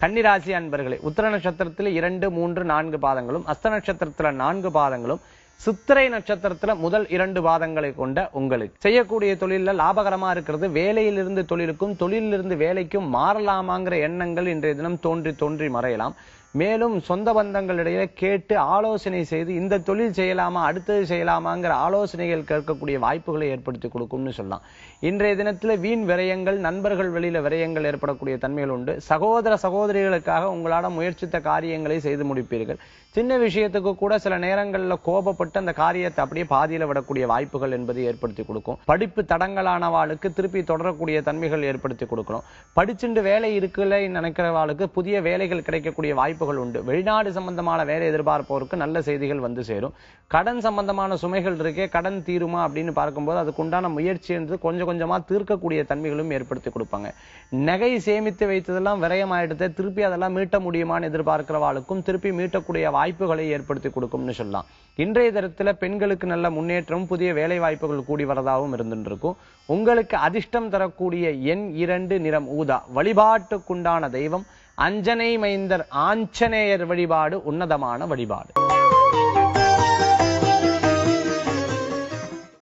கன்னிராசி அன்பர்களே, உத்திர நட்சத்திரத்தில் 2, 3, 4 பாதங்களும், அஸ்த நட்சத்திரத்துல 4 பாதங்களும், சித்திரை நட்சத்திரத்துல முதல் 2 பாதங்களை கொண்ட உங்களுக்கு செய்யக்கூடிய தொழில லாபகரமா இருக்கிறது. வேலையிலிருந்து தொழிலுக்கும், தொழிலிருந்து வேலைக்கும் மாறலாமாங்கிற எண்ணங்கள் இன்றைய தினம் தோன்றி மறையலாம். மேலும் சொந்த பந்தங்களிடையே கேட்டு ஆலோசனை செய்து இந்த தொழில் செய்யலாமா, அடுத்தது செய்யலாமாங்கிற ஆலோசனைகள் கேட்கக்கூடிய வாய்ப்புகளை ஏற்படுத்தி கொடுக்கும்னு சொல்லலாம். இன்றைய தினத்துல வீண் விரயங்கள், நண்பர்கள் வெளியில விரயங்கள் ஏற்படக்கூடிய தன்மைகள் உண்டு. சகோதர சகோதரிகளுக்காக உங்களால முயற்சித்த காரியங்களை செய்து முடிப்பீர்கள். சின்ன விஷயத்துக்கு கூட சில நேரங்கள்ல கோபப்பட்டு அந்த காரியத்தை அப்படியே பாதியில விடக்கூடிய வாய்ப்புகள் என்பது ஏற்படுத்தி கொடுக்கும். படிப்பு தடங்கலானவாளுக்கு திருப்பி தொடரக்கூடிய தன்மைகள் ஏற்படுத்தி கொடுக்கணும். படிச்சுட்டு வேலை இருக்குல்ல நினைக்கிறவாளுக்கு புதிய வேலைகள் கிடைக்கக்கூடிய வாய்ப்புகள் உண்டு. வெளிநாடு சம்பந்தமான வேலை எதிர்பார்ப்போருக்கு நல்ல செய்திகள் வந்து சேரும். கடன் சம்பந்தமான சுமைகள் இருக்கே, கடன் தீருமா அப்படின்னு பார்க்கும்போது அதுக்குண்டான முயற்சி என்று கொஞ்சம் கொஞ்சமா தீர்க்கக்கூடிய தன்மைகளும் ஏற்படுத்தி கொடுப்பாங்க. நகை சேமித்து வைத்ததெல்லாம் விரயமாயிடுத்து, திருப்பி அதெல்லாம் மீட்ட முடியுமான்னு எதிர்பார்க்கிறவாளுக்கும் திருப்பி மீட்டக்கூடிய வாய்ப்புகளை ஏற்படுத்தி கொடுக்கும்னு சொல்லலாம். இன்றைய தினத்துல பெண்களுக்கு நல்ல முன்னேற்றம், புதிய வேலை வாய்ப்புகள் கூடி வரதாகவும் இருந்துருக்கும். உங்களுக்கு அதிர்ஷ்டம் தரக்கூடிய எண் 2, நிறம் ஊதா. வழிபாட்டுக்குண்டான தெய்வம் அஞ்சனை மைந்தர் ஆஞ்சநேயர் வழிபாடு உன்னதமான வழிபாடு.